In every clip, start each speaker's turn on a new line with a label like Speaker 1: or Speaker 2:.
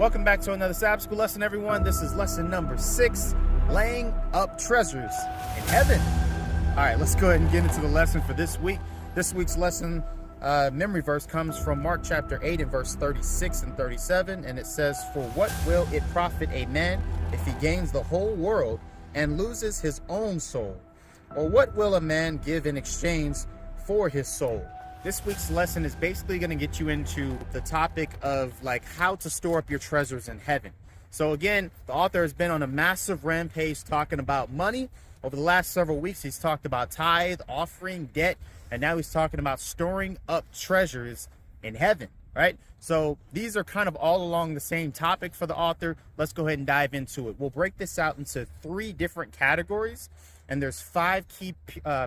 Speaker 1: Welcome back to another Sabbath School Lesson, everyone. This is lesson number 6, laying up treasures in heaven. All right, let's go ahead and get into the lesson for this week. This week's lesson memory verse comes from Mark chapter 8 and verse 36 and 37, and it says, "For what will it profit a man if he gains the whole world and loses his own soul? Or what will a man give in exchange for his soul?" This week's lesson is basically going to get you into the topic of how to store up your treasures in heaven. So again, the author has been on a massive rampage talking about money. Over the last several weeks, he's talked about tithe, offering, debt, and now he's talking about storing up treasures in heaven, right? So these are kind of all along the same topic for the author. Let's go ahead and dive into it. We'll break this out into 3 different categories, and there's 5 key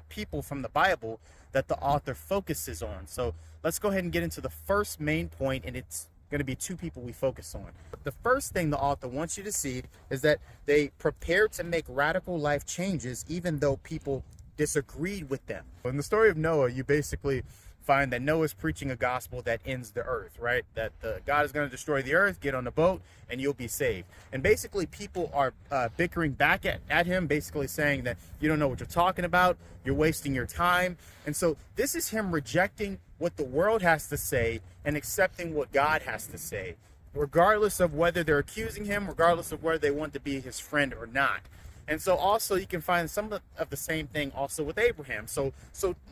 Speaker 1: people from the Bible that the author focuses on. So let's go ahead and get into the first main point, and it's going to be 2 people we focus on. The first thing the author wants you to see is that they prepared to make radical life changes even though people disagreed with them. In the story of Noah, you basically find that Noah's preaching a gospel that ends the earth, right? That God is going to destroy the earth, get on the boat, and you'll be saved. And basically people are bickering back at him, basically saying that you don't know what you're talking about, you're wasting your time. And so this is him rejecting what the world has to say and accepting what God has to say, regardless of whether they're accusing him, regardless of whether they want to be his friend or not. And so also you can find some of the same thing also with Abraham. So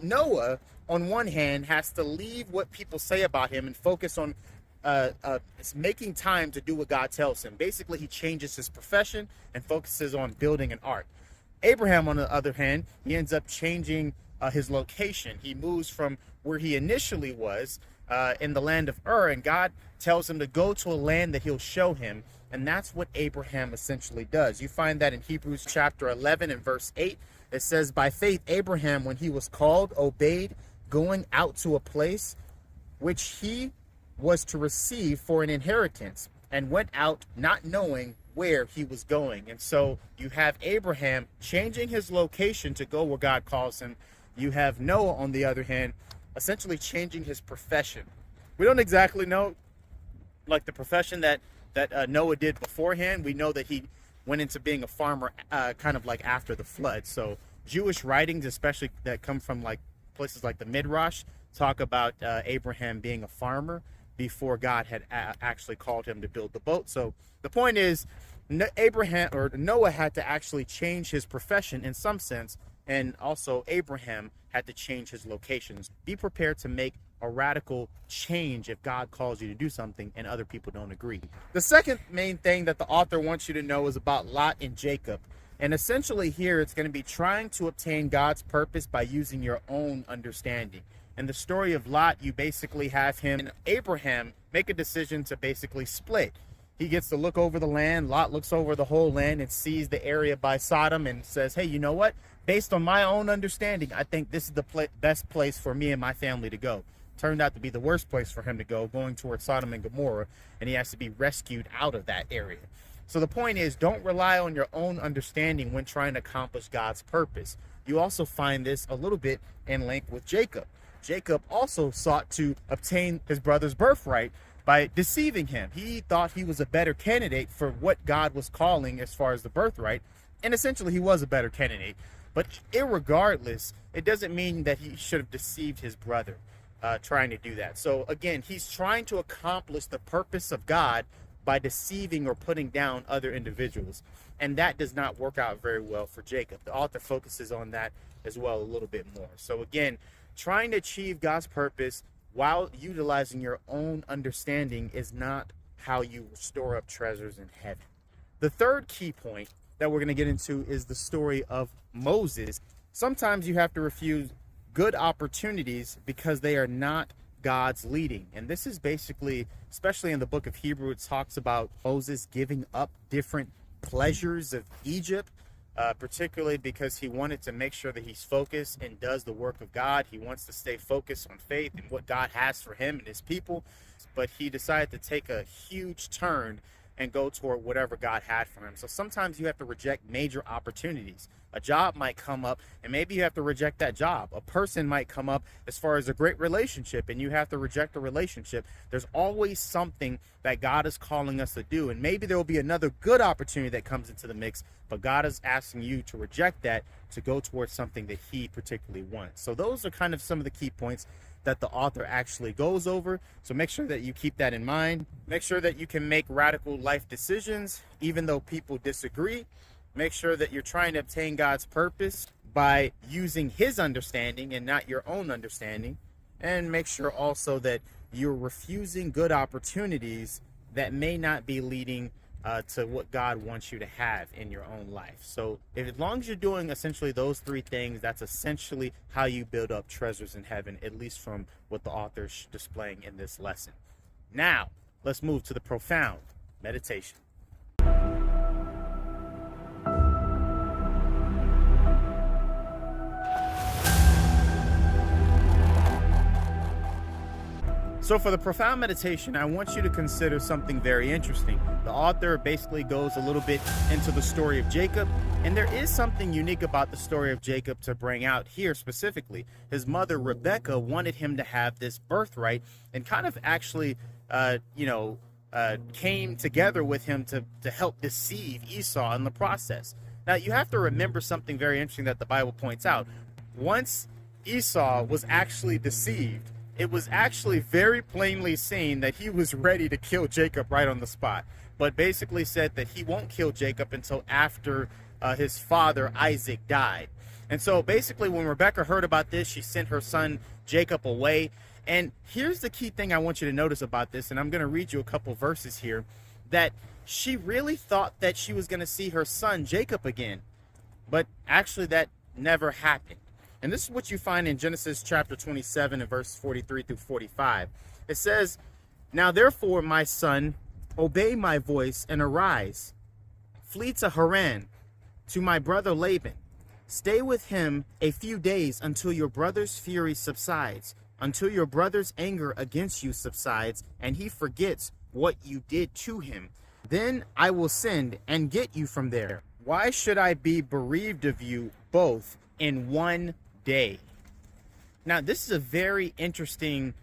Speaker 1: Noah, on one hand, has to leave what people say about him and focus on making time to do what God tells him. Basically, he changes his profession and focuses on building an ark. Abraham, on the other hand, he ends up changing his location. He moves from where he initially was in the land of Ur, and God tells him to go to a land that he'll show him. And that's what Abraham essentially does. You find that in Hebrews chapter 11 and verse 8. It says, "By faith Abraham, when he was called, obeyed, going out to a place which he was to receive for an inheritance, and went out not knowing where he was going." And so you have Abraham changing his location to go where God calls him. You have Noah, on the other hand, essentially changing his profession. We don't exactly know the profession that Noah did beforehand. We know that he went into being a farmer kind of after the flood. So Jewish writings, especially that come from places like the Midrash, talk about Abraham being a farmer before God had actually called him to build the boat. So the point is, Noah had to actually change his profession in some sense, and also Abraham had to change his locations. Be prepared to make a radical change if God calls you to do something and other people don't agree. The second main thing that the author wants you to know is about Lot and Jacob. And essentially here it's going to be trying to obtain God's purpose by using your own understanding. In the story of Lot, you basically have him and Abraham make a decision to basically split. He gets to look over the land. Lot looks over the whole land and sees the area by Sodom and says, "Hey, you know what? Based on my own understanding, I think this is the best place for me and my family to go." Turned out to be the worst place for him to go, going towards Sodom and Gomorrah, and he has to be rescued out of that area. So the point is, don't rely on your own understanding when trying to accomplish God's purpose. You also find this a little bit in link with Jacob. Jacob also sought to obtain his brother's birthright by deceiving him. He thought he was a better candidate for what God was calling as far as the birthright, and essentially he was a better candidate. But irregardless, it doesn't mean that he should have deceived his brother trying to do that. So again, he's trying to accomplish the purpose of God by deceiving or putting down other individuals, and that does not work out very well for Jacob. The author focuses on that as well a little bit more. So again, trying to achieve God's purpose while utilizing your own understanding is not how you store up treasures in heaven. The third key point that we're going to get into is the story of Moses. Sometimes you have to refuse good opportunities because they are not God's leading. And this is basically, especially in the book of Hebrew, it talks about Moses giving up different pleasures of Egypt, particularly because he wanted to make sure that he's focused and does the work of God. He wants to stay focused on faith and what God has for him and his people. But he decided to take a huge turn and go toward whatever God had for him. So sometimes you have to reject major opportunities. A job might come up and maybe you have to reject that job. A person might come up as far as a great relationship and you have to reject a relationship. There's always something that God is calling us to do. And maybe there will be another good opportunity that comes into the mix, but God is asking you to reject that to go towards something that he particularly wants. So those are kind of some of the key points that the author actually goes over. So make sure that you keep that in mind. Make sure that you can make radical life decisions, even though people disagree. Make sure that you're trying to obtain God's purpose by using his understanding and not your own understanding. And make sure also that you're refusing good opportunities that may not be leading to what God wants you to have in your own life. So as long as you're doing essentially those three things, that's essentially how you build up treasures in heaven, at least from what the author is displaying in this lesson. Now, let's move to the profound meditation. So for the profound meditation, I want you to consider something very interesting. The author basically goes a little bit into the story of Jacob, and there is something unique about the story of Jacob to bring out here specifically. His mother, Rebecca, wanted him to have this birthright and kind of actually, came together with him to help deceive Esau in the process. Now, you have to remember something very interesting that the Bible points out. Once Esau was actually deceived, it was actually very plainly seen that he was ready to kill Jacob right on the spot, but basically said that he won't kill Jacob until after his father Isaac died. And so basically when Rebecca heard about this, she sent her son Jacob away. And here's the key thing I want you to notice about this, and I'm going to read you a couple verses here, that she really thought that she was going to see her son Jacob again, but actually that never happened. And this is what you find in Genesis chapter 27 and verse 43 through 45. It says, "Now therefore, my son, obey my voice and arise. Flee to Haran, to my brother Laban. Stay with him a few days until your brother's fury subsides, until your brother's anger against you subsides, and he forgets what you did to him. Then I will send and get you from there. Why should I be bereaved of you both in one day?" Now, this is a very interesting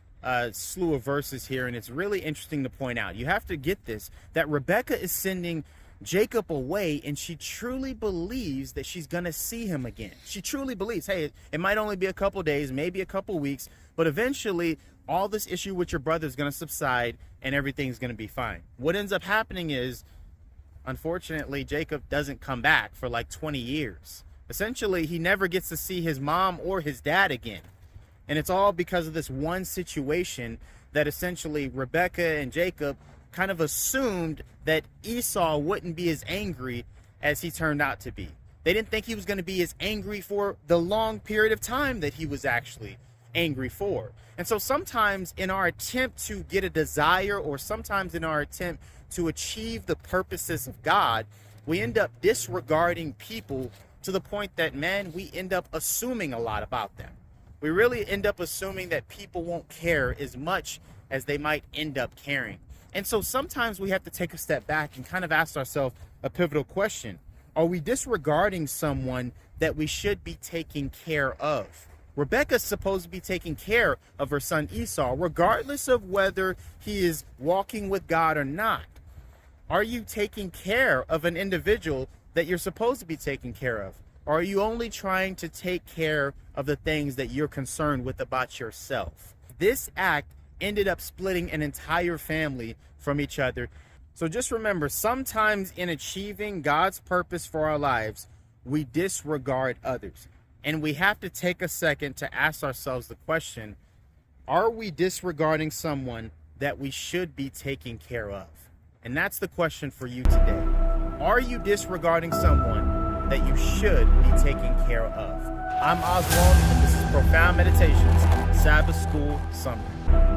Speaker 1: slew of verses here, and it's really interesting to point out. You have to get this, that Rebecca is sending Jacob away, and she truly believes that she's going to see him again. She truly believes, hey, it might only be a couple days, maybe a couple weeks, but eventually all this issue with your brother is going to subside and everything's going to be fine. What ends up happening is, unfortunately, Jacob doesn't come back for like 20 years. Essentially, he never gets to see his mom or his dad again. And it's all because of this one situation that essentially Rebecca and Jacob kind of assumed that Esau wouldn't be as angry as he turned out to be. They didn't think he was going to be as angry for the long period of time that he was actually angry for. And so sometimes in our attempt to get a desire, or sometimes in our attempt to achieve the purposes of God, we end up disregarding people to the point that, man, we end up assuming a lot about them. We really end up assuming that people won't care as much as they might end up caring. And so sometimes we have to take a step back and kind of ask ourselves a pivotal question. Are we disregarding someone that we should be taking care of? Rebecca's supposed to be taking care of her son Esau, regardless of whether he is walking with God or not. Are you taking care of an individual that you're supposed to be taking care of? Or are you only trying to take care of the things that you're concerned with about yourself? This act ended up splitting an entire family from each other. So just remember, sometimes in achieving God's purpose for our lives, we disregard others. And we have to take a second to ask ourselves the question, are we disregarding someone that we should be taking care of? And that's the question for you today. Are you disregarding someone that you should be taking care of? I'm Oswald, and this is Profound Meditations, Sabbath School Summary.